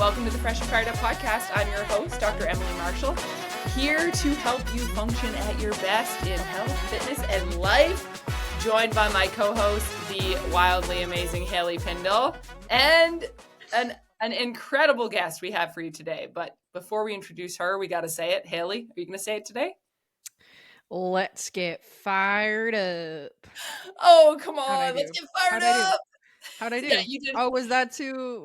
Welcome to the Fresh and Fired Up podcast. I'm your host, Dr. Emily Marshall, here to help you function at your best in health, fitness, and life. Joined by my co-host, the wildly amazing Haley Pindle, and an incredible guest we have for you today. But before we introduce her, we got to say it. Haley, are you going to say it today? Let's get fired up. Oh, come on. Let's get fired up. How'd I do? Yeah, you did. Oh, was that too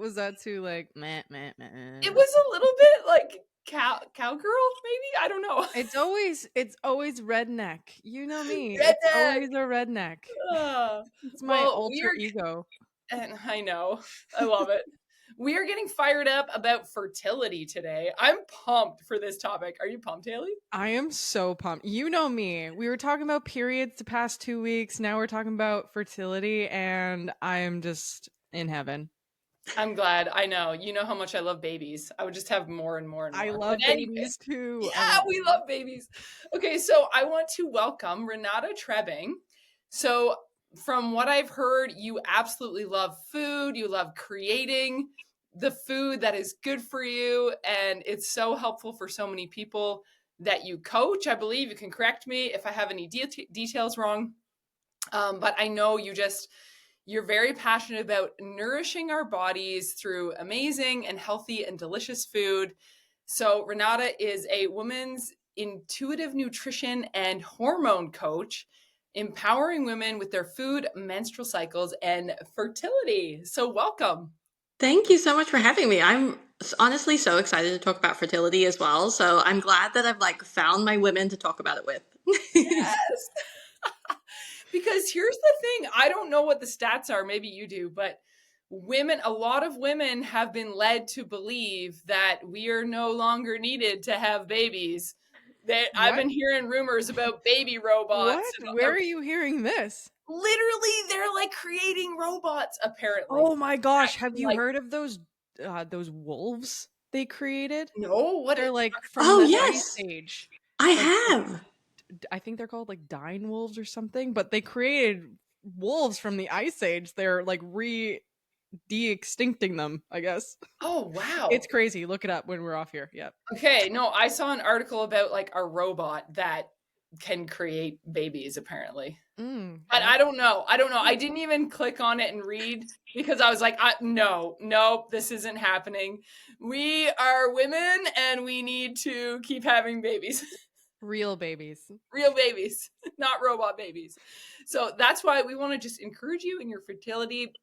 like meh? It was a little bit like cowgirl, maybe? I don't know. It's always redneck. You know me. Redneck. It's always a redneck. It's my alter ego. And I know. I love it. We are getting fired up about fertility today. I'm pumped for this topic. Are you pumped, Haley? I am so pumped. You know me. We were talking about periods the past 2 weeks. Now we're talking about fertility, and I am just in heaven. I'm glad. I know. You know how much I love babies. I would just have more and more and more. I love babies too. Yeah, we love babies. Okay, so I want to welcome Renata Trebbing. So from what I've heard, you absolutely love food. You love creating the food that is good for you. And it's so helpful for so many people that you coach. I believe you can correct me if I have any details wrong. But I know you're very passionate about nourishing our bodies through amazing and healthy and delicious food. So Renata is a woman's intuitive nutrition and hormone coach, empowering women with their food, menstrual cycles, and fertility. So welcome. Thank you so much for having me. I'm honestly so excited to talk about fertility as well. So I'm glad that I've found my women to talk about it with. Yes. Because here's the thing. I don't know what the stats are. Maybe you do, but a lot of women have been led to believe that we are no longer needed to have babies. I've been hearing rumors about baby robots. What? Where are you hearing this? Literally, they're creating robots, apparently. Oh my gosh. Have you heard of those wolves they created? No, what? They're from the Ice Age. I have. I think they're called Dine wolves or something, but they created wolves from the Ice Age. They're de-extincting them, I guess. Oh, wow. It's crazy. Look it up when we're off here. Yep. Okay. No, I saw an article about a robot that can create babies, apparently. But I don't know. I didn't even click on it and read because I was like, no, this isn't happening. We are women and we need to keep having babies. Real babies, not robot babies. So that's why we want to just encourage you in your fertility.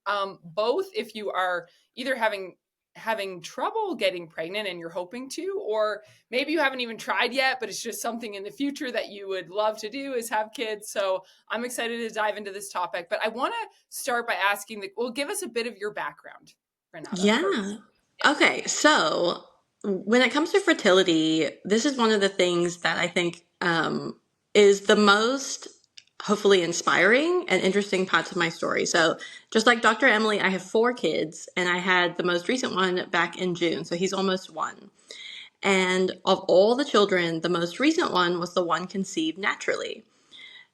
Both if you are either having trouble getting pregnant and you're hoping to, or maybe you haven't even tried yet, but it's just something in the future that you would love to do is have kids. So I'm excited to dive into this topic, but I want to start by asking give us a bit of your background, Renata. Yeah. Okay. So when it comes to fertility, this is one of the things that I think is the most hopefully inspiring and interesting parts of my story. So just like Dr. Emily, I have 4 kids, and I had the most recent one back in June. So he's almost 1. And of all the children, the most recent one was the one conceived naturally.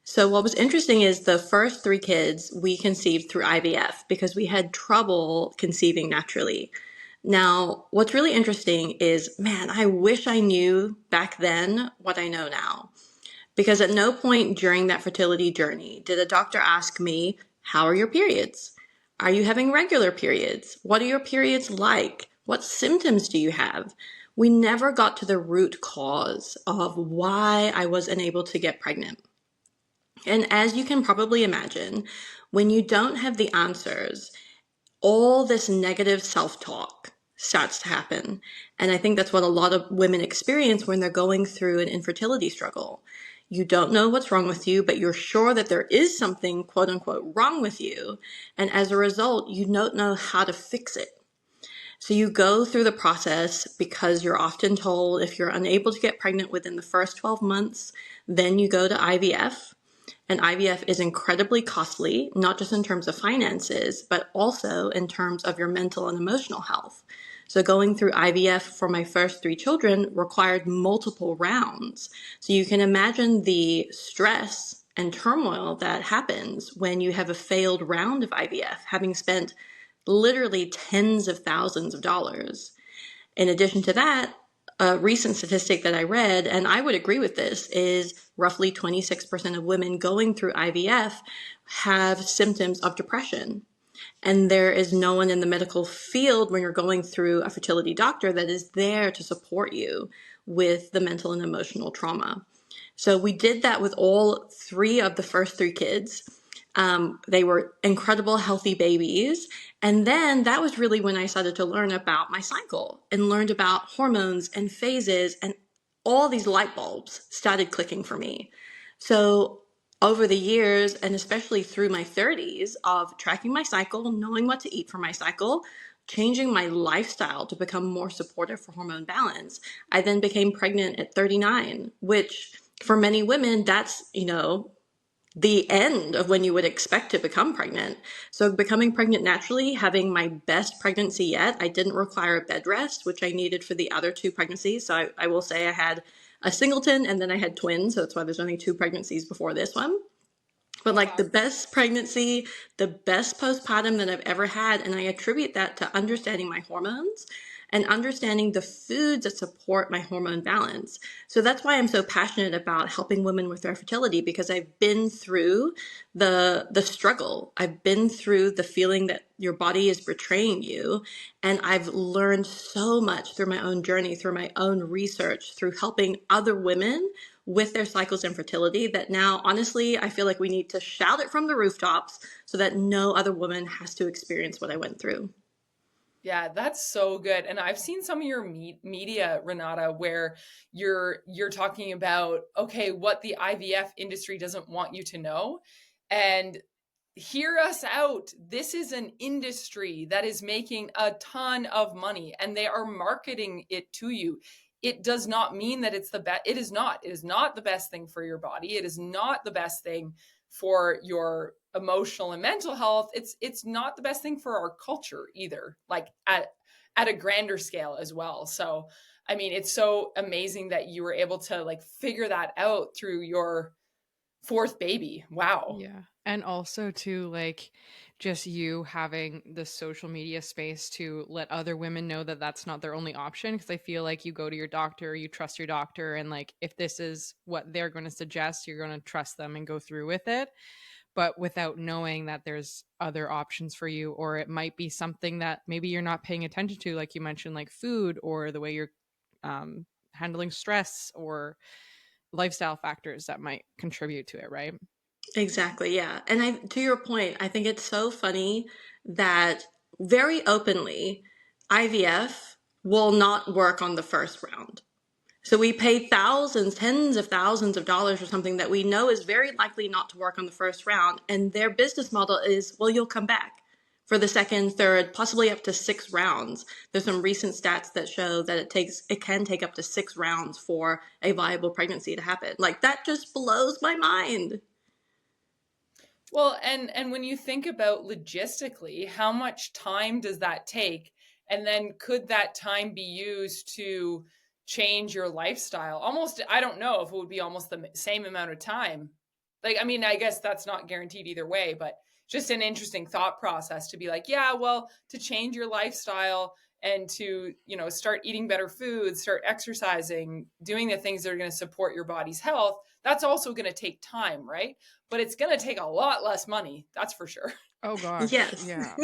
So what was interesting is the first 3 kids we conceived through IVF because we had trouble conceiving naturally. Now, what's really interesting is, man, I wish I knew back then what I know now. Because at no point during that fertility journey did a doctor ask me, how are your periods? Are you having regular periods? What are your periods like? What symptoms do you have? We never got to the root cause of why I was unable to get pregnant. And as you can probably imagine, when you don't have the answers, all this negative self-talk starts to happen. And I think that's what a lot of women experience when they're going through an infertility struggle. You don't know what's wrong with you, but you're sure that there is something, quote unquote, wrong with you. And as a result, you don't know how to fix it. So you go through the process because you're often told if you're unable to get pregnant within the first 12 months, then you go to IVF. And IVF is incredibly costly, not just in terms of finances, but also in terms of your mental and emotional health. So going through IVF for my first 3 children required multiple rounds. So you can imagine the stress and turmoil that happens when you have a failed round of IVF, having spent literally tens of thousands of dollars. In addition to that, a recent statistic that I read, and I would agree with this, is roughly 26% of women going through IVF have symptoms of depression. And there is no one in the medical field when you're going through a fertility doctor that is there to support you with the mental and emotional trauma. So we did that with all three of the first three kids. They were incredible, healthy babies. And then that was really when I started to learn about my cycle and learned about hormones and phases, and all these light bulbs started clicking for me. So over the years, and especially through my 30s of tracking my cycle, knowing what to eat for my cycle, changing my lifestyle to become more supportive for hormone balance, I then became pregnant at 39, which for many women, that's, the end of when you would expect to become pregnant. So becoming pregnant naturally, having my best pregnancy yet, I didn't require a bed rest, which I needed for the other two pregnancies. So I will say I had a singleton and then I had twins. So that's why there's only two pregnancies before this one. But like the best pregnancy, the best postpartum that I've ever had. And I attribute that to understanding my hormones and understanding the foods that support my hormone balance. So that's why I'm so passionate about helping women with their fertility, because I've been through the struggle. I've been through the feeling that your body is betraying you. And I've learned so much through my own journey, through my own research, through helping other women with their cycles and fertility, that now, honestly, I feel like we need to shout it from the rooftops so that no other woman has to experience what I went through. Yeah, that's so good. And I've seen some of your media, Renata, where you're talking about, okay, what the IVF industry doesn't want you to know. And hear us out. This is an industry that is making a ton of money and they are marketing it to you. It does not mean that it's the best. It is not. It is not the best thing for your body. It is not the best thing for your emotional and mental health. It's not the best thing for our culture either, like at a grander scale as well. So, I mean, it's so amazing that you were able to like figure that out through your fourth baby. Wow. Yeah. And also to like just you having the social media space to let other women know that that's not their only option. Because I feel like you go to your doctor, you trust your doctor, and like if this is what they're going to suggest, you're going to trust them and go through with it. But without knowing that there's other options for you, or it might be something that maybe you're not paying attention to, like you mentioned, like food or the way you're handling stress or lifestyle factors that might contribute to it, right? Exactly, yeah. And to your point, I think it's so funny that very openly, IVF will not work on the first round. So we pay thousands, tens of thousands of dollars for something that we know is very likely not to work on the first round. And their business model is, well, you'll come back for the second, third, possibly up to 6 rounds. There's some recent stats that show that it can take up to 6 rounds for a viable pregnancy to happen. Like that just blows my mind. Well, and when you think about logistically, how much time does that take? And then could that time be used to change your lifestyle? Almost, I don't know if it would be almost the same amount of time. Like, I mean, I guess that's not guaranteed either way, but just an interesting thought process to be like, yeah, well, to change your lifestyle and to, start eating better foods, start exercising, doing the things that are going to support your body's health, that's also going to take time, right? But it's going to take a lot less money. That's for sure. Oh gosh. Yes. Yeah.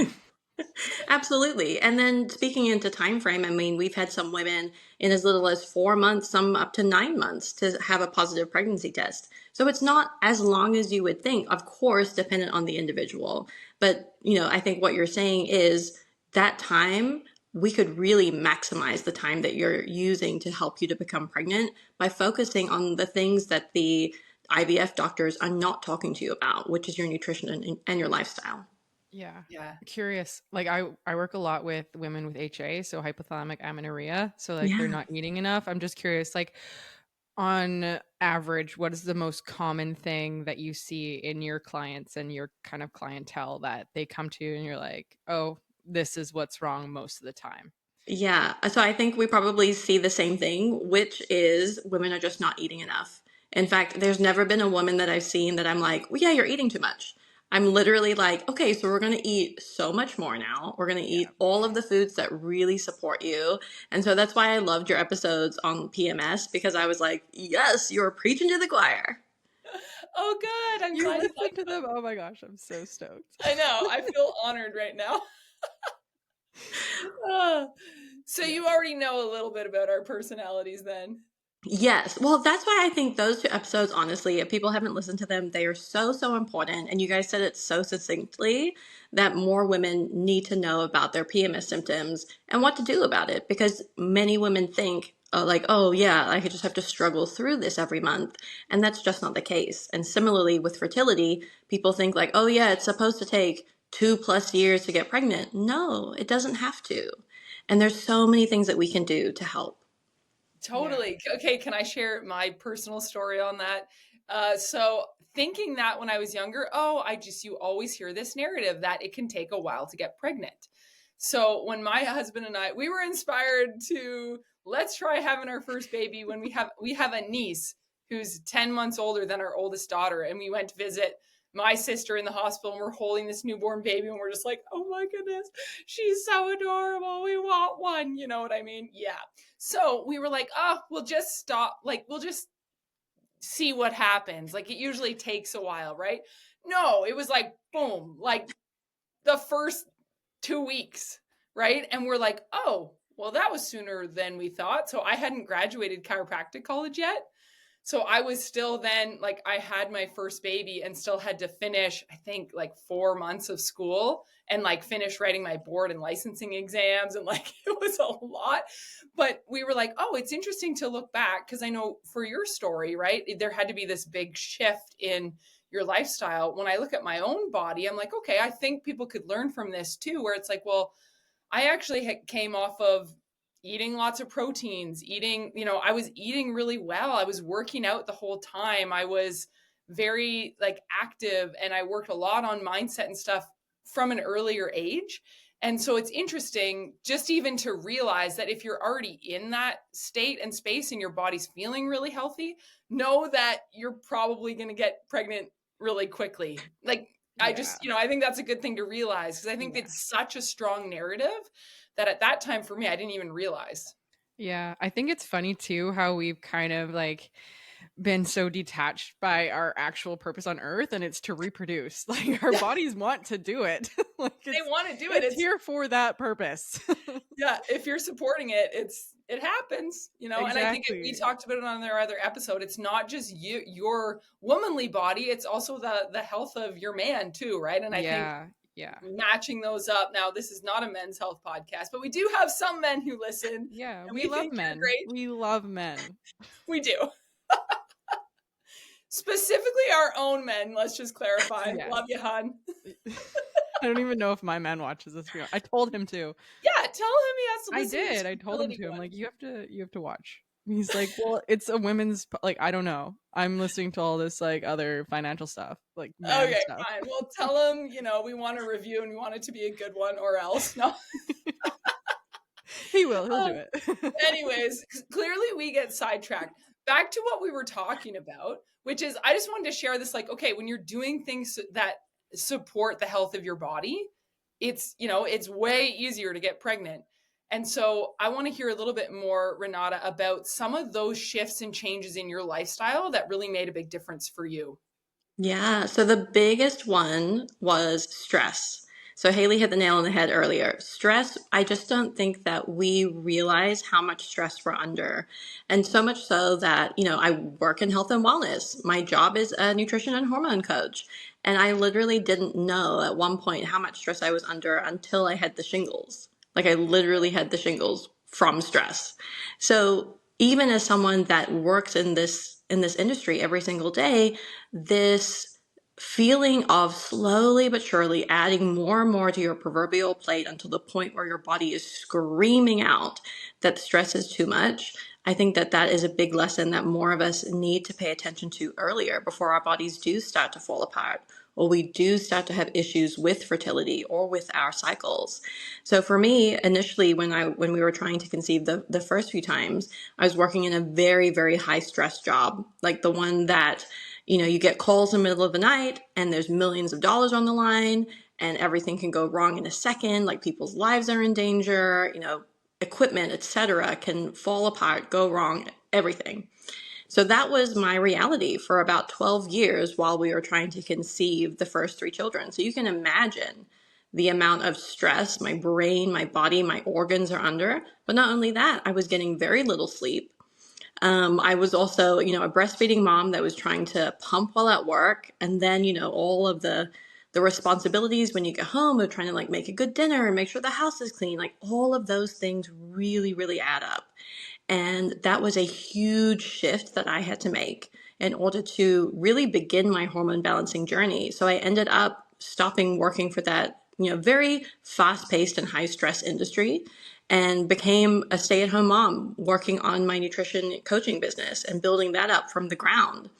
Absolutely. And then speaking into time frame, I mean, we've had some women in as little as 4 months, some up to 9 months to have a positive pregnancy test. So it's not as long as you would think, of course, dependent on the individual. But, I think what you're saying is that time, we could really maximize the time that you're using to help you to become pregnant by focusing on the things that the IVF doctors are not talking to you about, which is your nutrition and your lifestyle. Yeah. Yeah. Curious. Like I work a lot with women with HA, so hypothalamic amenorrhea. So like they're Yeah. not eating enough. I'm just curious, like on average, what is the most common thing that you see in your clients and your kind of clientele that they come to you and you're like, oh, this is what's wrong most of the time? Yeah. So I think we probably see the same thing, which is women are just not eating enough. In fact, there's never been a woman that I've seen that I'm like, well, yeah, you're eating too much. I'm literally like, okay, so we're going to eat so much more now. We're going to Yeah. eat all of the foods that really support you. And so that's why I loved your episodes on PMS, because I was like, yes, you're preaching to the choir. Oh, good. I'm You glad you listen like to them. them. Oh my gosh, I'm so stoked. I know. I feel honored right now. Uh, so Yeah. you already know a little bit about our personalities then. Yes. Well, that's why I think those two episodes, honestly, if people haven't listened to them, they are so, so important. And you guys said it so succinctly that more women need to know about their PMS symptoms and what to do about it. Because many women think, like, oh, yeah, I could just have to struggle through this every month. And that's just not the case. And similarly with fertility, people think, like, oh, yeah, it's supposed to take 2+ years to get pregnant. No, it doesn't have to. And there's so many things that we can do to help. Yeah. Totally. Okay, can I share my personal story on that? So thinking that when I was younger, you always hear this narrative that it can take a while to get pregnant. So when my husband and we were inspired to let's try having our first baby when we have a niece who's 10 months older than our oldest daughter, and we went to visit my sister in the hospital, and we're holding this newborn baby, and we're just like, oh my goodness, she's so adorable. We want one. You know what I mean? Yeah. So we were like, we'll just stop. Like, we'll just see what happens. Like, it usually takes a while, right? No, it was like, boom, like the first 2 weeks, right? And we're like, oh, well, that was sooner than we thought. So I hadn't graduated chiropractic college yet. So I was still then like, I had my first baby and still had to finish, I think, like 4 months of school and like finish writing my board and licensing exams. And like, it was a lot. But we were like, oh, it's interesting to look back, because I know for your story, right, there had to be this big shift in your lifestyle. When I look at my own body, I'm like, okay, I think people could learn from this too, where it's like, well, I actually came off of eating lots of proteins, I was eating really well. I was working out the whole time. I was very like active, and I worked a lot on mindset and stuff from an earlier age. And so it's interesting just even to realize that if you're already in that state and space and your body's feeling really healthy, know that you're probably going to get pregnant really quickly. Like, Yeah. I think that's a good thing to realize, because I think Yeah. it's such a strong narrative that at that time for me, I didn't even realize. Yeah. I think it's funny too how we've kind of like been so detached by our actual purpose on earth, and it's to reproduce. Like our bodies want to do it. Like They want to do it. it's here for that purpose. Yeah, if you're supporting it, it happens, and I think we Exactly. talked about it on their other episode. It's not just your womanly body, it's also the health of your man too, right? And I think Yeah. Yeah. matching those up. Now, this is not a men's health podcast, but we do have some men who listen, Yeah. and We we love think you're men. great. We love men. We do. Specifically our own men, let's just clarify. Yes. Love you, hon. I don't even know if my man watches this video. I told him to. Yeah, tell him he has to I listen to did. this I told him fertility to. I'm one. like, you have to watch. And he's like, well, it's a women's like I don't know. I'm listening to all this like other financial stuff, like man Okay, stuff. fine. Well, tell him, we want a review and we want it to be a good one, or else. No. He will. He'll do it. Anyways, clearly we get sidetracked. Back to what we were talking about, which is I just wanted to share this, like, okay, when you're doing things that support the health of your body, it's way easier to get pregnant. And so I want to hear a little bit more, Renata, about some of those shifts and changes in your lifestyle that really made a big difference for you. Yeah, so the biggest one was stress. So Haley hit the nail on the head earlier. Stress, I just don't think that we realize how much stress we're under. And so much so that, I work in health and wellness. My job is a nutrition and hormone coach. And I literally didn't know at one point how much stress I was under until I had the shingles. Like I literally had the shingles from stress. So even as someone that works in this industry every single day, this feeling of slowly but surely adding more and more to your proverbial plate until the point where your body is screaming out that stress is too much. I think that that is a big lesson that more of us need to pay attention to earlier before our bodies do start to fall apart, or we do start to have issues with fertility or with our cycles. So for me, initially when we were trying to conceive the first few times, I was working in a very, very high stress job, like the one that You get calls in the middle of the night and there's millions of dollars on the line and everything can go wrong in a second, like people's lives are in danger, equipment, etc., can fall apart, go wrong, everything. So that was my reality for about 12 years while we were trying to conceive the first three children. So you can imagine the amount of stress my brain, my body, my organs are under. But not only that, I was getting very little sleep. I was also, a breastfeeding mom that was trying to pump while at work. And then, all of the responsibilities when you get home of trying to like make a good dinner and make sure the house is clean, like all of those things really, really add up. And that was a huge shift that I had to make in order to really begin my hormone balancing journey. So I ended up stopping working for that, very fast paced and high stress industry and became a stay at home mom working on my nutrition coaching business and building that up from the ground.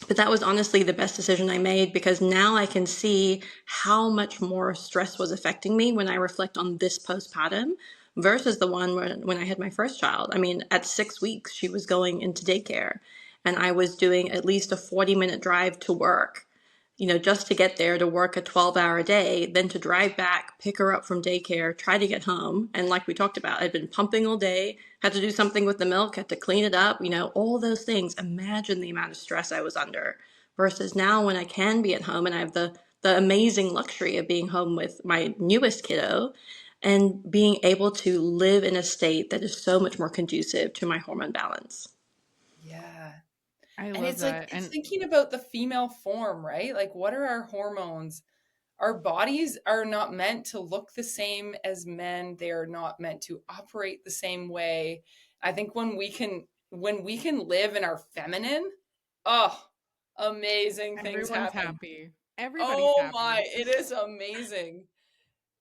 But that was honestly the best decision I made because now I can see how much more stress was affecting me when I reflect on this postpartum versus the one when I had my first child. I mean, at 6 weeks, she was going into daycare and I was doing at least a 40-minute drive to work, just to get there to work a 12-hour day, then to drive back, pick her up from daycare, try to get home. And like we talked about, I'd been pumping all day, had to do something with the milk, had to clean it up, all those things. Imagine the amount of stress I was under versus now when I can be at home and I have the amazing luxury of being home with my newest kiddo and being able to live in a state that is so much more conducive to my hormone balance. Yeah. I And love it's like, that. it's And thinking about the female form, right? Like, what are our hormones? Our bodies are not meant to look the same as men. They are not meant to operate the same way. I think when we can live in our feminine, oh, amazing things everyone's happen. happy. Everybody's Oh my, happy. it is amazing.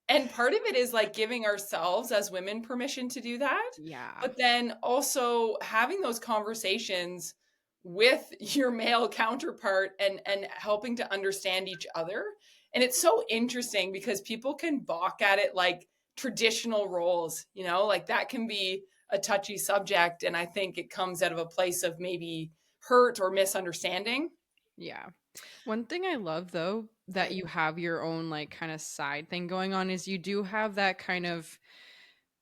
And part of it is like giving ourselves as women permission to do that, Yeah. but then also having those conversations with your male counterpart and helping to understand each other. And it's so interesting because people can balk at it like traditional roles, like that can be a touchy subject. And I think it comes out of a place of maybe hurt or misunderstanding. Yeah. One thing I love though that you have your own like kind of side thing going on is you do have that kind of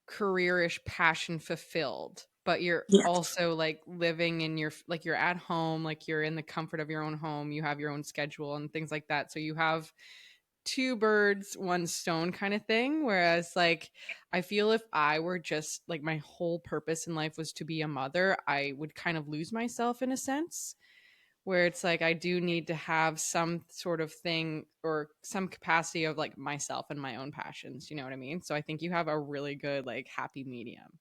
careerish passion fulfilled, but you're Yes. also like living in your like you're at home, like you're in the comfort of your own home, you have your own schedule and things like that. So you have two birds, one stone kind of thing. Whereas like I feel if I were just like my whole purpose in life was to be a mother, I would kind of lose myself in a sense where it's like I do need to have some sort of thing or some capacity of like myself and my own passions, you know what I mean? So I think you have a really good like happy medium.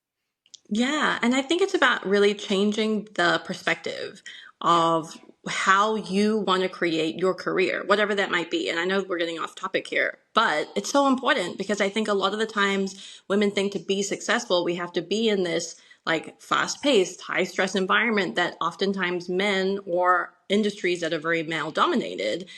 Yeah, and I think it's about really changing the perspective Yeah. of how you want to create your career, whatever that might be. And I know we're getting off topic here, but it's so important because I think a lot of the times women think to be successful, we have to be in this like fast-paced, high-stress environment that oftentimes men or industries that are very male-dominated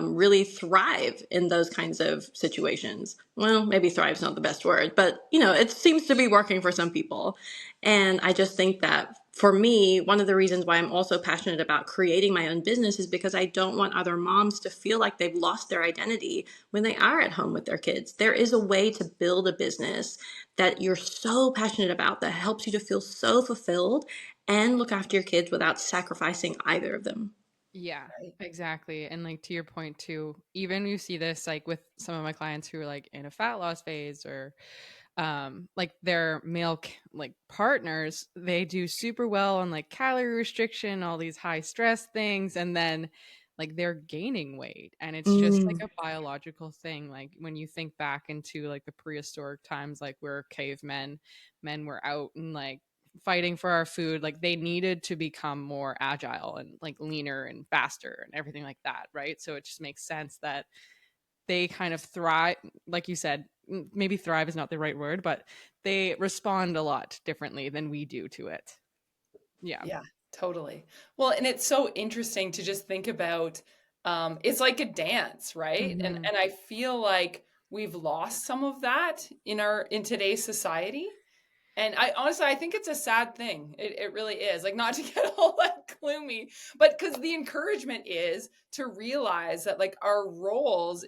really thrive in those kinds of situations. Well, maybe thrive is not the best word, but it seems to be working for some people. And I just think that for me, one of the reasons why I'm also passionate about creating my own business is because I don't want other moms to feel like they've lost their identity when they are at home with their kids. There is a way to build a business that you're so passionate about that helps you to feel so fulfilled and look after your kids without sacrificing either of them. Yeah, Right. exactly. And like to your point too, even you see this like with some of my clients who are like in a fat loss phase or like their male like partners, they do super well on like calorie restriction, all these high stress things, and then like they're gaining weight and it's just like Mm. a biological thing. Like when you think back into like the prehistoric times, like where cavemen men were out and like fighting for our food, like they needed to become more agile and like leaner and faster and everything like that, right? So it just makes sense that they kind of thrive, like you said, maybe thrive is not the right word, but they respond a lot differently than we do to it. Yeah. Yeah, totally. Well, and it's so interesting to just think about it's like a dance, right? And Hmm. and I feel like we've lost some of that in today's society. And I honestly, I think it's a sad thing. It really is. Like, not to get all that gloomy, but because the encouragement is to realize that like our roles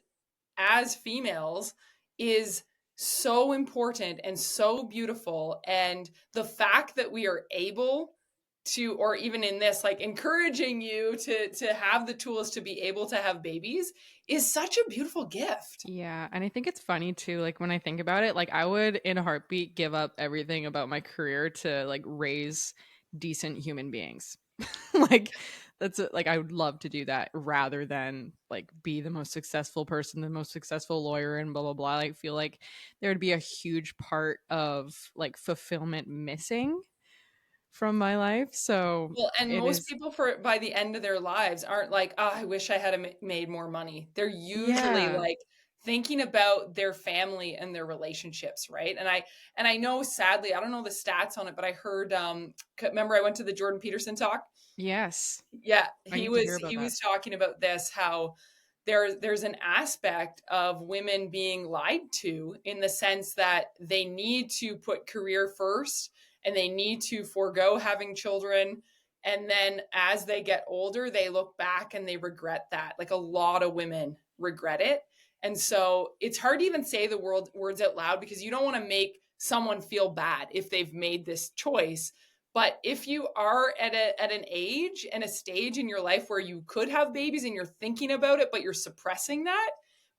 as females is so important and so beautiful. And the fact that we are able to, or even in this, like encouraging you to have the tools to be able to have babies is such a beautiful gift. Yeah, and I think it's funny too, like when I think about it, like I would in a heartbeat give up everything about my career to like raise decent human beings. Like like I would love to do that rather than like be the most successful person, the most successful lawyer and blah blah blah. I feel like there would be a huge part of like fulfillment missing from my life. So Well, and it most is, people for by the end of their lives aren't like, "Oh, I wish I had made more money." They're usually yeah. like thinking about their family and their relationships, right? And I know sadly, I don't know the stats on it, but I heard remember I went to the Jordan Peterson talk? Yes. Yeah, I he need to was hear about he that. was talking about this, how there's an aspect of women being lied to in the sense that they need to put career first and they need to forego having children, and then as they get older they look back and they regret that. Like a lot of women regret it. And so it's hard to even say the words out loud because you don't want to make someone feel bad if they've made this choice. But if you are at an age and a stage in your life where you could have babies and you're thinking about it, but you're suppressing that,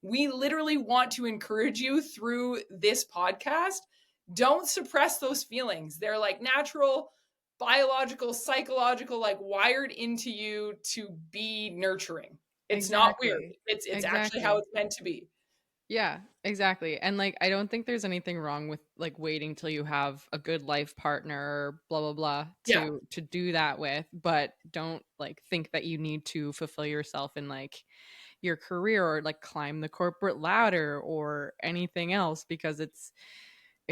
we literally want to encourage you through this podcast. Don't suppress those feelings. They're like natural, biological, psychological, like wired into you to be nurturing. It's not weird. Exactly. It's actually how Exactly. it's meant to be. Yeah, exactly. And like I don't think there's anything wrong with like waiting till you have a good life partner, blah blah blah, Yeah. to do that with, but don't like think that you need to fulfill yourself in like your career or like climb the corporate ladder or anything else because it's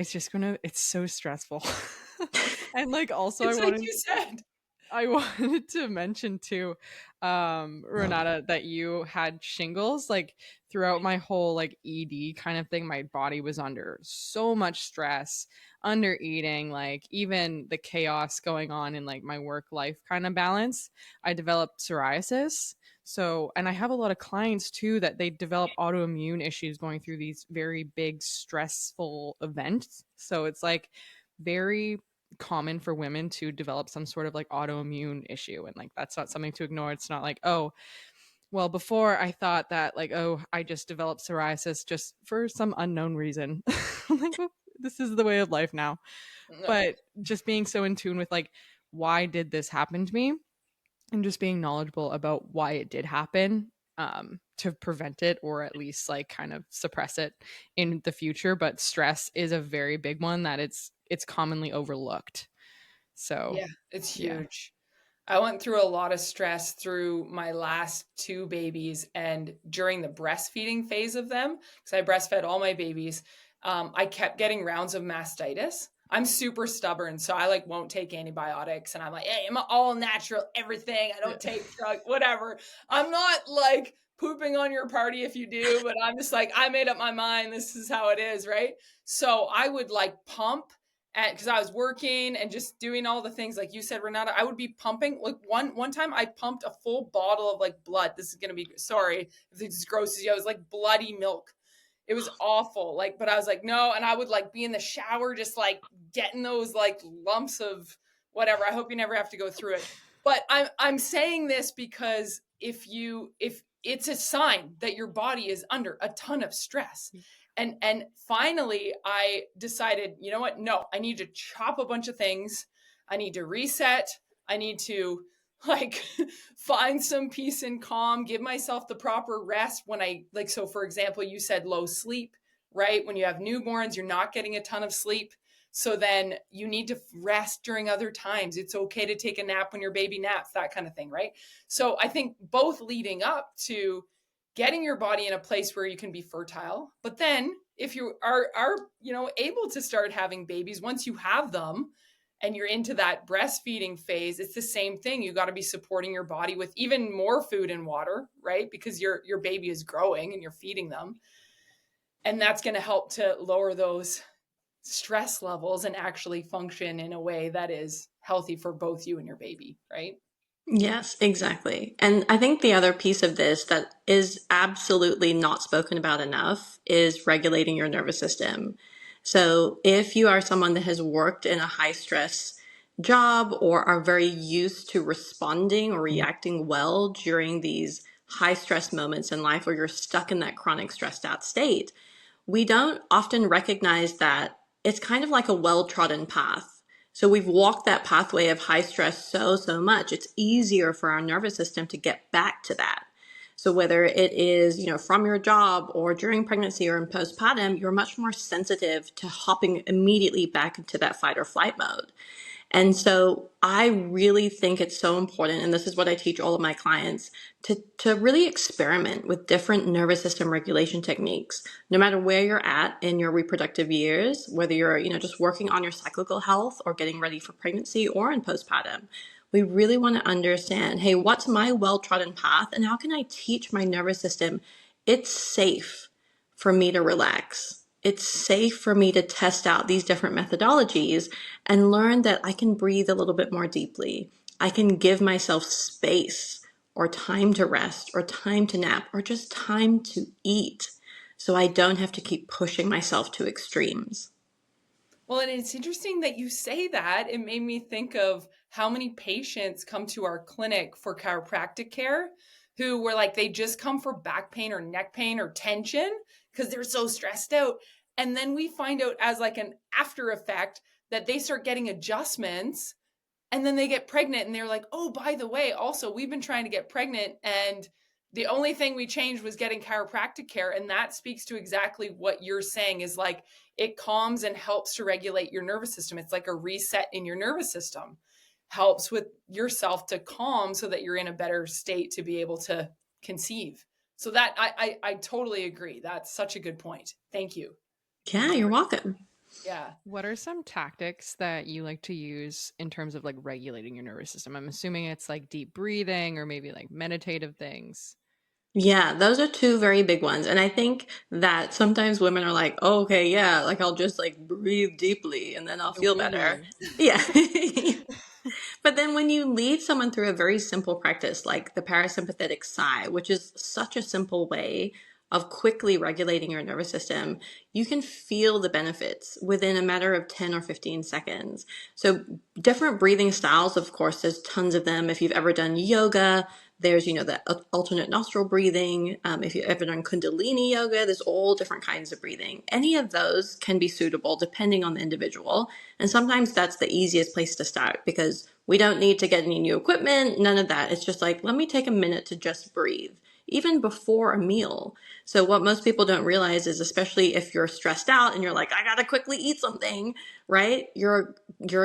just gonna it's so stressful. And like also It's like you said. I wanted to mention too, Renata, that you had shingles. Like throughout my whole like ED kind of thing, my body was under so much stress, under eating, like even the chaos going on in like my work life kind of balance. I developed psoriasis. So, and I have a lot of clients too that they develop autoimmune issues going through these very big stressful events. So it's like very common for women to develop some sort of like autoimmune issue, and like that's not something to ignore. It's not like, oh well, before I thought that like, oh, I just developed psoriasis just for some unknown reason. I'm like, well, this is the way of life now. No. But just being so in tune with like, why did this happen to me, and just being knowledgeable about why it did happen, to prevent it or at least like kind of suppress it in the future. But stress is a very big one that it's commonly overlooked. So Yeah, it's yeah. huge. I went through a lot of stress through my last two babies and during the breastfeeding phase of them, because I breastfed all my babies. I kept getting rounds of mastitis. I'm super stubborn, so I like won't take antibiotics, and I'm like, hey, I'm all natural, everything. I don't take drugs, whatever. I'm not like pooping on your party if you do, but I'm just like, I made up my mind. This is how it is, right? So I would like pump and because I was working and just doing all the things like you said, Renata, I would be pumping. Like one time, I pumped a full bottle of like blood. This is gonna be sorry if it's gross as you. It was like bloody milk. It was awful. Like, but I was like, no, and I would like be in the shower, just like getting those like lumps of whatever. I hope you never have to go through it. But I'm saying this because if it's a sign that your body is under a ton of stress. And finally I decided, you know what? No, I need to chop a bunch of things. I need to reset. I need to like find some peace and calm, give myself the proper rest when I like so for example, you said low sleep, right? When you have newborns, you're not getting a ton of sleep. So then you need to rest during other times. It's okay to take a nap when your baby naps, that kind of thing, right? So I think both leading up to getting your body in a place where you can be fertile, but then if you are able to start having babies once you have them and you're into that breastfeeding phase, it's the same thing. You got to be supporting your body with even more food and water, right? Because your baby is growing and you're feeding them, and that's going to help to lower those stress levels and actually function in a way that is healthy for both you and your baby, right? Yes, exactly. And I think the other piece of this that is absolutely not spoken about enough is regulating your nervous system. So if you are someone that has worked in a high stress job or are very used to responding or reacting well during these high stress moments in life where you're stuck in that chronic stressed out state, we don't often recognize that it's kind of like a well-trodden path. So we've walked that pathway of high stress so much, it's easier for our nervous system to get back to that. So whether it is, from your job or during pregnancy or in postpartum, you're much more sensitive to hopping immediately back into that fight or flight mode. And so I really think it's so important, and this is what I teach all of my clients, to really experiment with different nervous system regulation techniques, no matter where you're at in your reproductive years, whether you're, just working on your cyclical health or getting ready for pregnancy or in postpartum. We really want to understand, hey, what's my well-trodden path and how can I teach my nervous system it's safe for me to relax. It's safe for me to test out these different methodologies and learn that I can breathe a little bit more deeply. I can give myself space or time to rest or time to nap or just time to eat so I don't have to keep pushing myself to extremes. Well, and it's interesting that you say that. It made me think of how many patients come to our clinic for chiropractic care who were like, they just come for back pain or neck pain or tension because they're so stressed out. And then we find out as like an after effect that they start getting adjustments and then they get pregnant and they're like, oh, by the way, also, we've been trying to get pregnant and the only thing we changed was getting chiropractic care. And that speaks to exactly what you're saying is like, it calms and helps to regulate your nervous system. It's like a reset in your nervous system, helps with yourself to calm so that you're in a better state to be able to conceive. So that I totally agree. That's such a good point. Thank you. Yeah, you're welcome. Yeah. What are some tactics that you like to use in terms of like regulating your nervous system? I'm assuming it's like deep breathing or maybe like meditative things. Yeah, those are two very big ones. And I think that sometimes women are like, oh, okay, yeah, like I'll just like breathe deeply and then I'll The feel woo better. woo. Yeah. But then when you lead someone through a very simple practice like the parasympathetic sigh, which is such a simple way of quickly regulating your nervous system, you can feel the benefits within a matter of 10 or 15 seconds. So different breathing styles, of course, there's tons of them. If you've ever done yoga, there's, the alternate nostril breathing. If you've ever done Kundalini yoga, there's all different kinds of breathing. Any of those can be suitable depending on the individual. And sometimes that's the easiest place to start because we don't need to get any new equipment, none of that. It's just like, let me take a minute to just breathe, even before a meal. So what most people don't realize is, especially if you're stressed out and you're like, I gotta quickly eat something, right? Your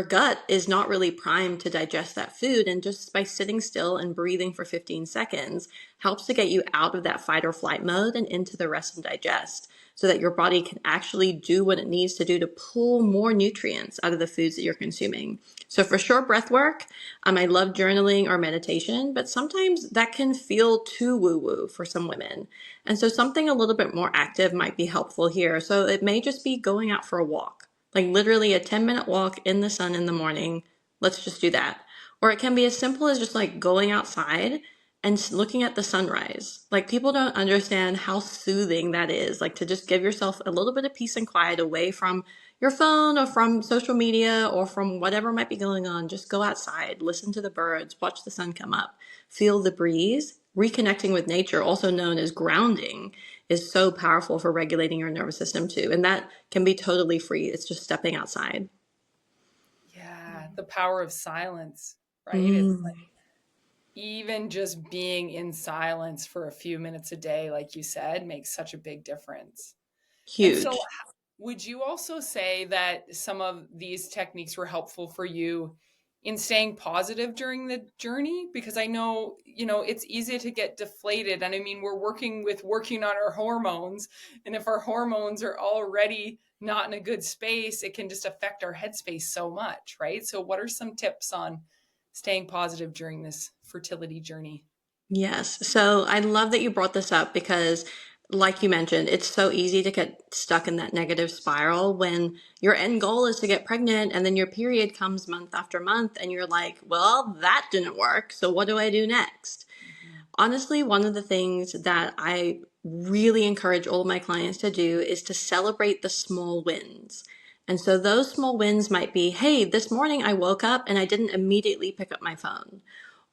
gut is not really primed to digest that food. And just by sitting still and breathing for 15 seconds helps to get you out of that fight or flight mode and into the rest and digest so that your body can actually do what it needs to do to pull more nutrients out of the foods that you're consuming. So for sure, breath work. I love journaling or meditation, but sometimes that can feel too woo-woo for some women. And so something a little bit more active might be helpful here. So it may just be going out for a walk, like literally a 10-minute walk in the sun in the morning. Let's just do that. Or it can be as simple as just like going outside and looking at the sunrise. Like people don't understand how soothing that is. Like to just give yourself a little bit of peace and quiet away from your phone or from social media or from whatever might be going on. Just go outside, listen to the birds, watch the sun come up, feel the breeze. Reconnecting with nature, also known as grounding, is so powerful for regulating your nervous system too. And that can be totally free. It's just stepping outside. Yeah. The power of silence, right? It's Mm, even just being in silence for a few minutes a day, like you said, makes such a big difference. And so, huge. would you also say that some of these techniques were helpful for you in staying positive during the journey? Because I know, it's easy to get deflated. And I mean, we're working on our hormones. And if our hormones are already not in a good space, it can just affect our headspace so much, right? So, what are some tips on staying positive during this fertility journey? Yes. So I love that you brought this up because like you mentioned, it's so easy to get stuck in that negative spiral when your end goal is to get pregnant and then your period comes month after month and you're like, well, that didn't work. So what do I do next? Mhm. Honestly, one of the things that I really encourage all of my clients to do is to celebrate the small wins. And so those small wins might be, hey, this morning I woke up and I didn't immediately pick up my phone.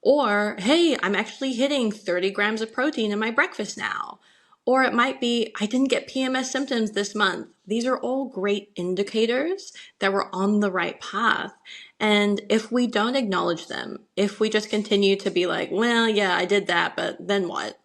Or, hey, I'm actually hitting 30 grams of protein in my breakfast now. Or it might be, I didn't get PMS symptoms this month. These are all great indicators that we're on the right path. And if we don't acknowledge them, if we just continue to be like, well, yeah, I did that, but then what?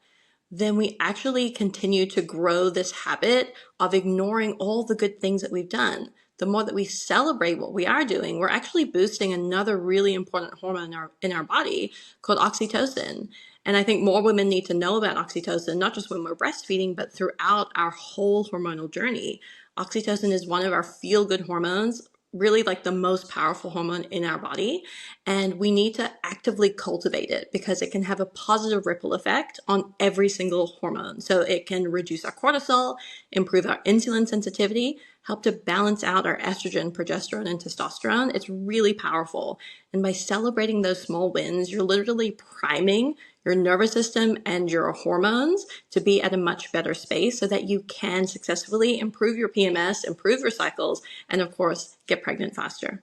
Then we actually continue to grow this habit of ignoring all the good things that we've done. The more that we celebrate what we are doing, we're actually boosting another really important hormone in our body called oxytocin. And I think more women need to know about oxytocin, not just when we're breastfeeding, but throughout our whole hormonal journey. Oxytocin is one of our feel good hormones, really like the most powerful hormone in our body. And we need to actively cultivate it because it can have a positive ripple effect on every single hormone. So it can reduce our cortisol, improve our insulin sensitivity, help to balance out our estrogen, progesterone, and testosterone. It's really powerful. And by celebrating those small wins, you're literally priming your nervous system and your hormones to be at a much better space so that you can successfully improve your PMS, improve your cycles, and of course, get pregnant faster.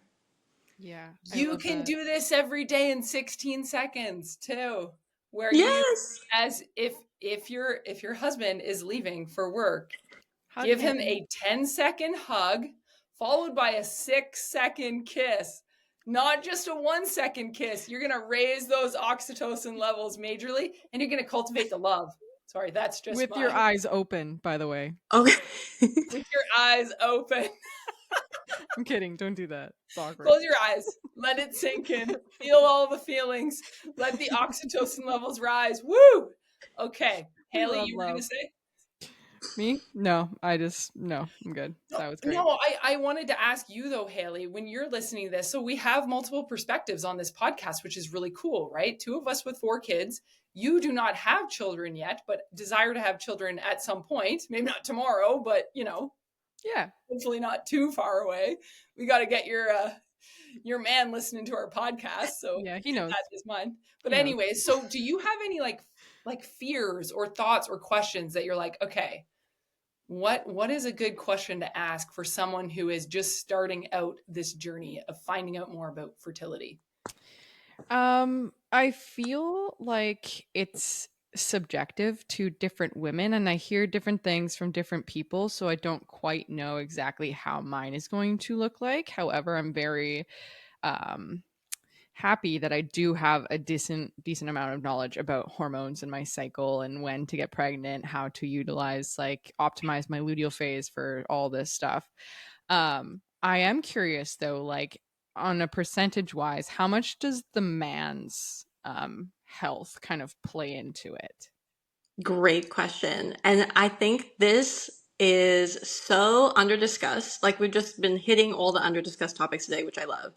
Yeah, I You love can that. do this every day in 16 seconds too, where you, Yes. as if your husband is leaving for work, Hug give him him. a 10-second hug followed by a 6-second kiss. Not just a 1-second kiss. You're going to raise those oxytocin levels majorly and you're going to cultivate the love. Sorry, that's just With your my eyes open, by the way. Okay. with your eyes open. I'm kidding. Don't do that. It's awkward. Close your eyes. Let it sink in. Feel all the feelings. Let the oxytocin levels rise. Woo! Okay. We Haley, love you were going to love. say? Me? No, I'm good. That was great. No, I wanted to ask you though, Haley, when you're listening to this, so we have multiple perspectives on this podcast, which is really cool, right? Two of us with 4 kids. You do not have children yet, but desire to have children at some point. Maybe not tomorrow, but Yeah. hopefully not too far away. We got to get your man listening to our podcast, so Yeah, he keep knows. that in mind. But He knows. anyway, so do you have any like fears or thoughts or questions that you're like, okay, what is a good question to ask for someone who is just starting out this journey of finding out more about fertility? I feel like it's subjective to different women and I hear different things from different people, so I don't quite know exactly how mine is going to look like. However, I'm very um happy that I do have a decent amount of knowledge about hormones and my cycle and when to get pregnant, how to utilize like optimize my luteal phase for all this stuff. I am curious though, like on a percentage wise, how much does the man's health kind of play into it? Great question. And I think this is so underdiscussed. Like we've just been hitting all the underdiscussed topics today, which I love.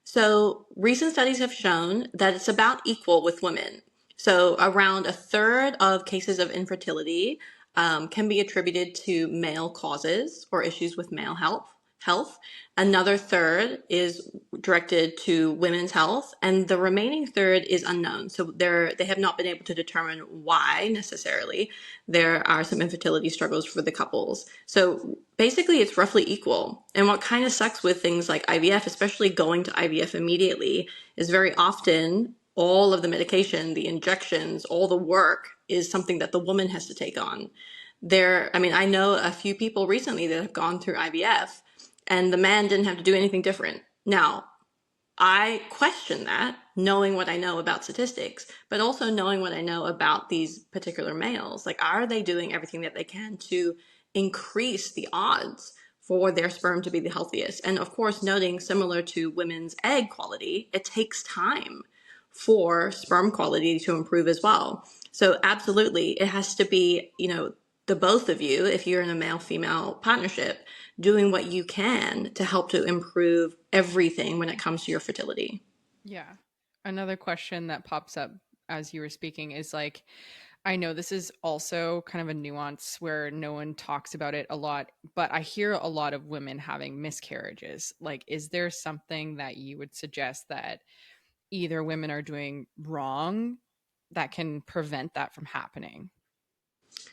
So recent studies have shown that it's about equal with women. So around a third of cases of infertility can be attributed to male causes or issues with male health. Another third is directed to women's health, and the remaining third is unknown. So they have not been able to determine why necessarily there are some infertility struggles for the couples. So basically, it's roughly equal. And what kind of sucks with things like IVF, especially going to IVF immediately, is very often all of the medication, the injections, all the work is something that the woman has to take on. I know a few people recently that have gone through IVF and the man didn't have to do anything different. Now, I question that, knowing what I know about statistics, but also knowing what I know about these particular males. Like, are they doing everything that they can to increase the odds for their sperm to be the healthiest? And of course, noting similar to women's egg quality, it takes time for sperm quality to improve as well. So absolutely, it has to be, the both of you, if you're in a male-female partnership, doing what you can to help to improve everything when it comes to your fertility. Yeah. Another question that pops up as you were speaking is like, I know this is also kind of a nuance where no one talks about it a lot, but I hear a lot of women having miscarriages. Like, is there something that you would suggest that either women are doing wrong that can prevent that from happening?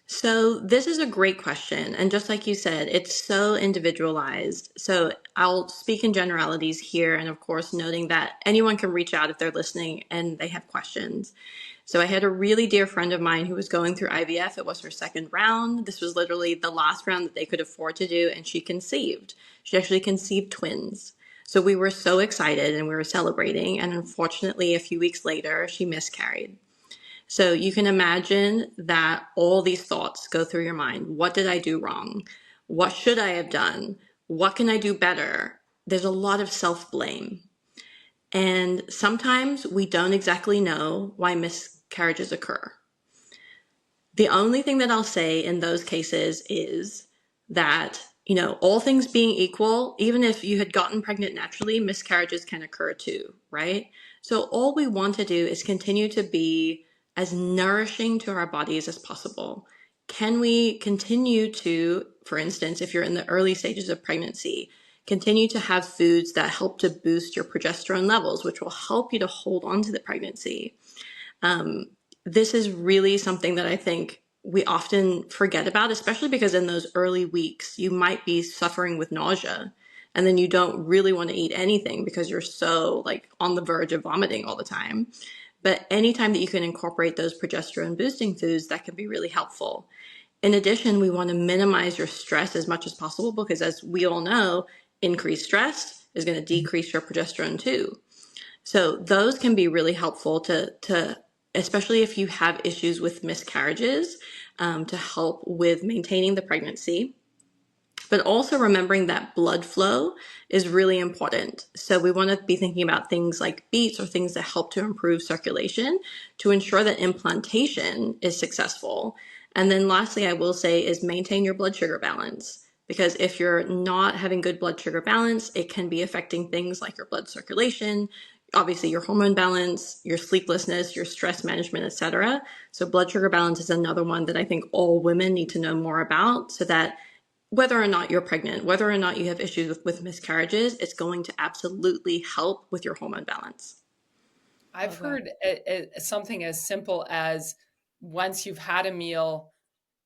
So this is a great question. And just like you said, it's so individualized. So I'll speak in generalities here. And of course, noting that anyone can reach out if they're listening and they have questions. So I had a really dear friend of mine who was going through IVF. It was her second round. This was literally the last round that they could afford to do. And she conceived. She actually conceived twins. So we were so excited and we were celebrating. And unfortunately, a few weeks later, she miscarried. So you can imagine that all these thoughts go through your mind. What did I do wrong? What should I have done? What can I do better? There's a lot of self blame. And sometimes we don't exactly know why miscarriages occur. The only thing that I'll say in those cases is that, all things being equal, even if you had gotten pregnant naturally, miscarriages can occur too, right? So all we want to do is continue to be as nourishing to our bodies as possible. Can we continue to, for instance, if you're in the early stages of pregnancy, continue to have foods that help to boost your progesterone levels, which will help you to hold on to the pregnancy? This is really something that I think we often forget about, especially because in those early weeks, you might be suffering with nausea and then you don't really want to eat anything because you're so like on the verge of vomiting all the time. But anytime that you can incorporate those progesterone boosting foods, that can be really helpful. In addition, we want to minimize your stress as much as possible because as we all know, increased stress is going to decrease your progesterone too. So those can be really helpful to especially if you have issues with miscarriages, to help with maintaining the pregnancy. But also remembering that blood flow is really important. So we want to be thinking about things like beets or things that help to improve circulation to ensure that implantation is successful. And then lastly, I will say is maintain your blood sugar balance. Because if you're not having good blood sugar balance, it can be affecting things like your blood circulation, obviously your hormone balance, your sleeplessness, your stress management, etc. So blood sugar balance is another one that I think all women need to know more about so that whether or not you're pregnant, whether or not you have issues with miscarriages, it's going to absolutely help with your hormone balance. I've Love that. heard something as simple as once you've had a meal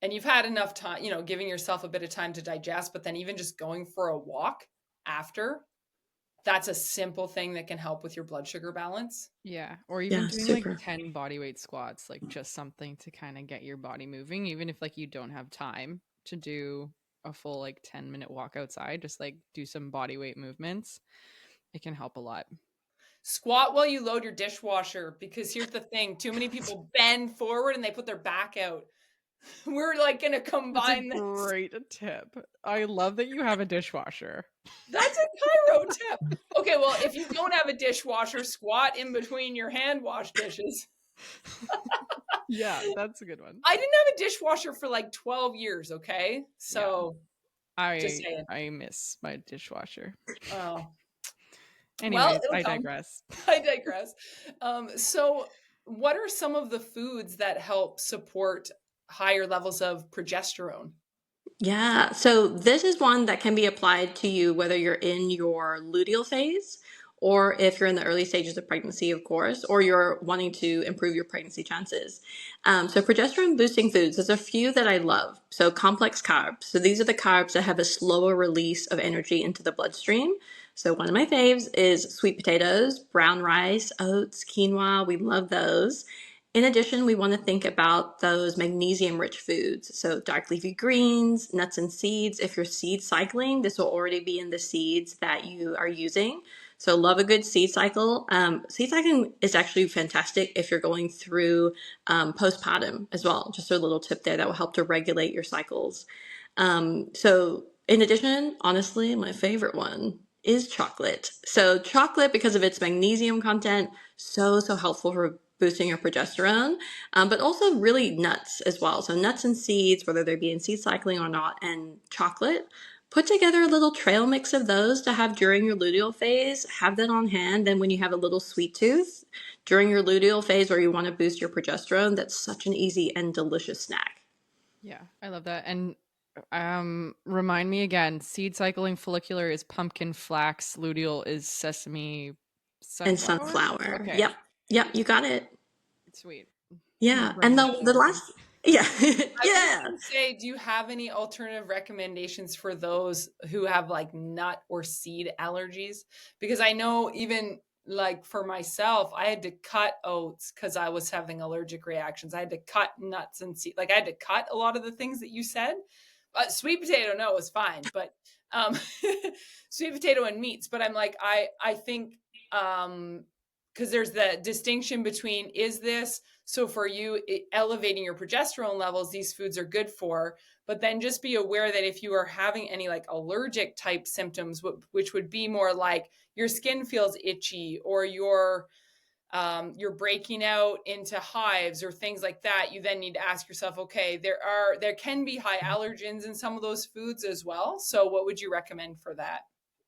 and you've had enough time, giving yourself a bit of time to digest, but then even just going for a walk after, that's a simple thing that can help with your blood sugar balance. Yeah, or even Yeah, doing like super. 10 body weight squats, like just something to kind of get your body moving, even if like you don't have time to do a full like 10-minute walk outside, just like do some body weight movements. It can help a lot. Squat while you load your dishwasher, because here's the thing, too many people bend forward and they put their back out. We're like going to That's a combine this. great tip. I love that you have a dishwasher. That's a Cairo tip. Okay, well, if you don't have a dishwasher, squat in between your hand wash dishes. Yeah, that's a good one. I didn't have a dishwasher for like 12 years, okay? Yeah. So just saying. I miss my dishwasher. Oh, well, Anyways, it'll I come. digress. I digress. So what are some of the foods that help support higher levels of progesterone? Yeah, so this is one that can be applied to you whether you're in your luteal phase or if you're in the early stages of pregnancy, of course, or you're wanting to improve your pregnancy chances. So progesterone boosting foods, there's a few that I love. So complex carbs. So these are the carbs that have a slower release of energy into the bloodstream. So one of my faves is sweet potatoes, brown rice, oats, quinoa. We love those. In addition, we want to think about those magnesium rich foods. So dark leafy greens, nuts and seeds. If you're seed cycling, this will already be in the seeds that you are using. So love a good seed cycle. Seed cycling is actually fantastic if you're going through postpartum as well. Just a little tip there that will help to regulate your cycles. So in addition, honestly, my favorite one is chocolate. So chocolate, because of its magnesium content, so helpful for boosting your progesterone, but also really nuts as well. So nuts and seeds, whether they be in seed cycling or not, and chocolate, put together a little trail mix of those to have during your luteal phase. Have that on hand. Then when you have a little sweet tooth during your luteal phase or you want to boost your progesterone, that's such an easy and delicious snack. Yeah, I love that. And remind me again, seed cycling follicular is pumpkin, flax, luteal is sesame, And sunflower? sunflower. Okay, Yep. Yep, you got it. sweet. My Yeah. And brain is the working. last yeah. I was Yeah. going to say, do you have any alternative recommendations for those who have like nut or seed allergies? Because I know even like for myself, I had to cut oats because I was having allergic reactions. I had to cut nuts and seed. Like I had to cut a lot of the things that you said. Sweet potato, no, it was fine, but um, sweet potato and meats. But I'm like, I think because there's the distinction between is this so for you elevating your progesterone levels, these foods are good for, but then just be aware that if you are having any like allergic type symptoms, which would be more like your skin feels itchy or you're breaking out into hives or things like that, you then need to ask yourself, okay, there can be high allergens in some of those foods as well. So what would you recommend for that?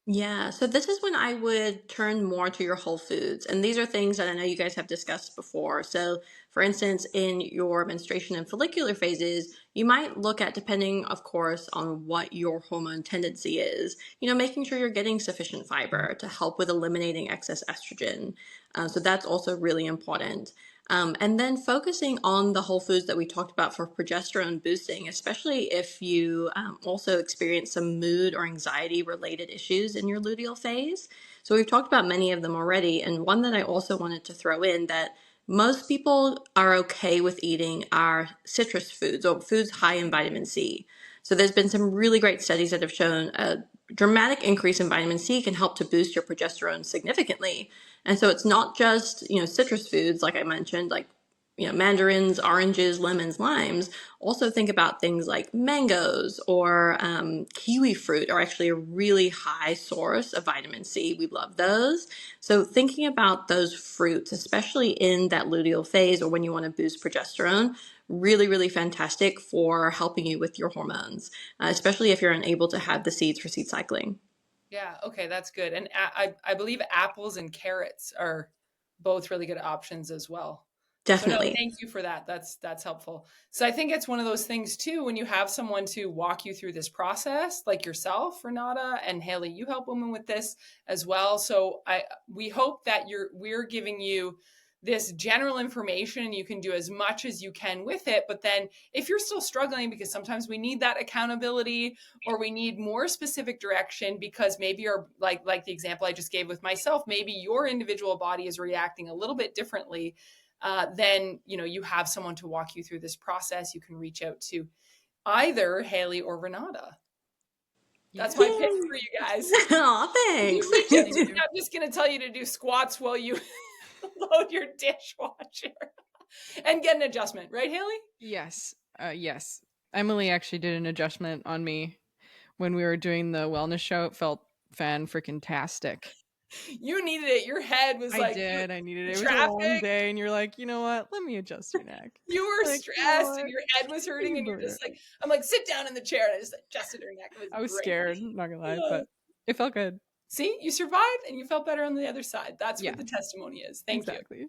Yeah, so this is when I would turn more to your whole foods. And these are things that I know you guys have discussed before. So, for instance, in your menstruation and follicular phases, you might look at, depending, of course, on what your hormone tendency is, making sure you're getting sufficient fiber to help with eliminating excess estrogen. So, that's also really important. And then focusing on the whole foods that we talked about for progesterone boosting, especially if you also experience some mood or anxiety related issues in your luteal phase. So we've talked about many of them already. And one that I also wanted to throw in that most people are okay with eating are citrus foods or foods high in vitamin C. So there's been some really great studies that have shown a dramatic increase in vitamin C can help to boost your progesterone significantly. And so it's not just, citrus foods, like I mentioned, like, mandarins, oranges, lemons, limes. Also think about things like mangoes or kiwi fruit are actually a really high source of vitamin C. We love those. So thinking about those fruits, especially in that luteal phase or when you want to boost progesterone, really, really fantastic for helping you with your hormones, especially if you're unable to have the seeds for seed cycling. Yeah, okay, that's good. And I believe apples and carrots are both really good options as well. So no, Definitely. thank you for that. That's helpful. So I think it's one of those things too when you have someone to walk you through this process, like yourself, Renata, and Haley, you help women with this as well. So we hope that we're giving you this general information. You can do as much as you can with it, but then if you're still struggling, because sometimes we need that accountability or we need more specific direction because maybe you're like the example I just gave with myself, maybe your individual body is reacting a little bit differently, then you have someone to walk you through this process. You can reach out to either Haley or Renata. That's my Yeah. pitch for you guys. Aw, If you thanks. reach out to me, Thank you. I'm just going to tell you to do squats while you load your dishwasher and get an adjustment, right, Haley? Yes. Yes. Emily actually did an adjustment on me when we were doing the wellness show. It felt fan freaking tastic. You needed it. Your head was I like did. I needed the it. It was a long traffic. day, and you're like, you know what? Let me adjust your neck. You were Like, you know stressed and what? your head was Take hurting, a and you're breather. just like, I'm like, sit down in the chair. And I just adjusted her neck. It was I was great. scared, not gonna lie, but it felt good. See, you survived and you felt better on the other side. That's Yeah, what the testimony is. Thank you. exactly.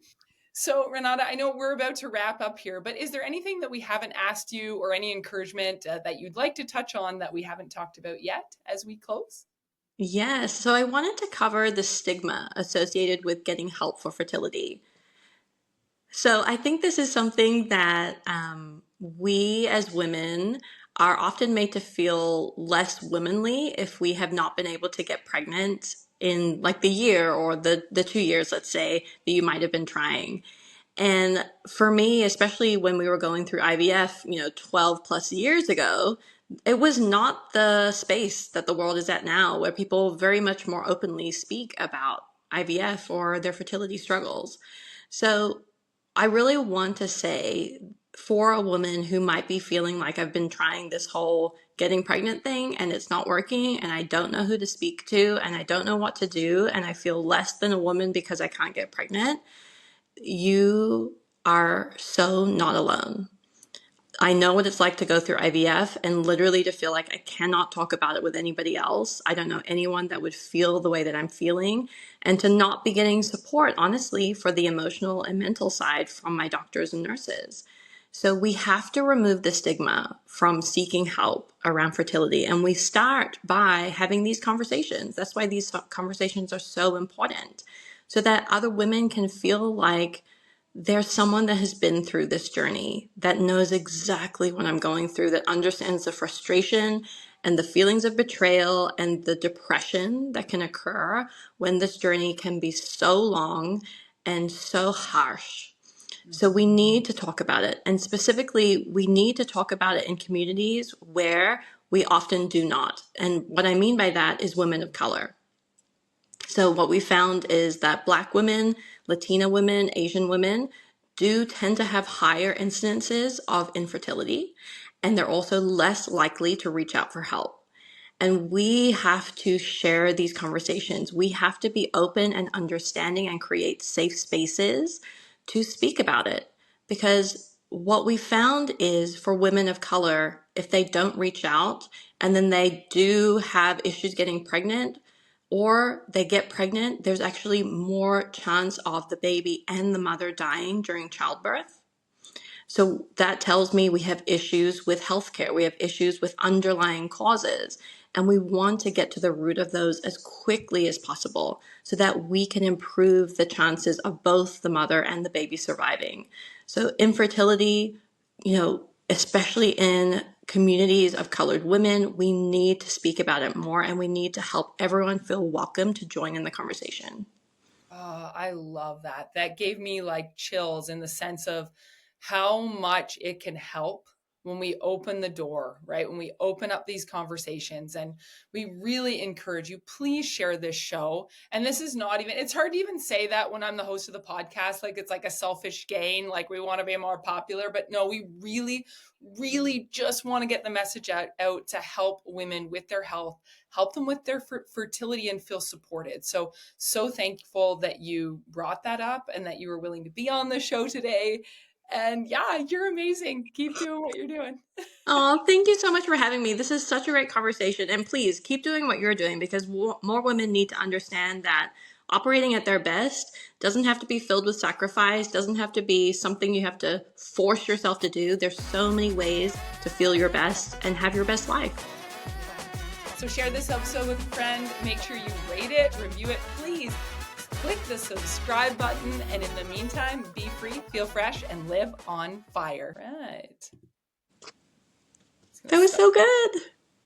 So, Renata, I know we're about to wrap up here, but is there anything that we haven't asked you or any encouragement that you'd like to touch on that we haven't talked about yet as we close? Yes, so I wanted to cover the stigma associated with getting help for fertility. So I think this is something that we as women are often made to feel less womanly if we have not been able to get pregnant in like the year or the 2 years, let's say, that you might have been trying. And for me, especially when we were going through IVF, 12 plus years ago, it was not the space that the world is at now, where people very much more openly speak about IVF or their fertility struggles. So I really want to say for a woman who might be feeling like I've been trying this whole getting pregnant thing and it's not working and I don't know who to speak to and I don't know what to do and I feel less than a woman because I can't get pregnant, you are so not alone. I know what it's like to go through IVF and literally to feel like I cannot talk about it with anybody else. I don't know anyone that would feel the way that I'm feeling, and to not be getting support, honestly, for the emotional and mental side from my doctors and nurses. So we have to remove the stigma from seeking help around fertility. And we start by having these conversations. That's why these conversations are so important, so that other women can feel like there's someone that has been through this journey, that knows exactly what I'm going through, that understands the frustration and the feelings of betrayal and the depression that can occur when this journey can be so long and so harsh. So we need to talk about it. And specifically, we need to talk about it in communities where we often do not. And what I mean by that is women of color. So what we found is that Black women, Latina women, Asian women do tend to have higher incidences of infertility, and they're also less likely to reach out for help. And we have to share these conversations. We have to be open and understanding and create safe spaces to speak about it. Because what we found is for women of color, if they don't reach out and then they do have issues getting pregnant, or they get pregnant, there's actually more chance of the baby and the mother dying during childbirth. So that tells me we have issues with healthcare. We have issues with underlying causes. And we want to get to the root of those as quickly as possible so that we can improve the chances of both the mother and the baby surviving. So infertility, especially in communities of colored women, we need to speak about it more, and we need to help everyone feel welcome to join in the conversation. Oh, I love that. That gave me like chills in the sense of how much it can help when we open the door, right? When we open up these conversations, and we really encourage you, please share this show. And this is not even, it's hard to even say that when I'm the host of the podcast, like it's like a selfish gain, like we want to be more popular, but no, we really, really just want to get the message out to help women with their health, help them with their fertility and feel supported. So thankful that you brought that up and that you were willing to be on the show today. And yeah, you're amazing. Keep doing what you're doing. Oh, thank you so much for having me. This is such a great conversation. And please keep doing what you're doing, because more women need to understand that operating at their best doesn't have to be filled with sacrifice, doesn't have to be something you have to force yourself to do. There's so many ways to feel your best and have your best life. So share this episode with a friend. Make sure you rate it, review it, please. Click the subscribe button. And in the meantime, be free, feel fresh, and live on fire. Right. That was so good.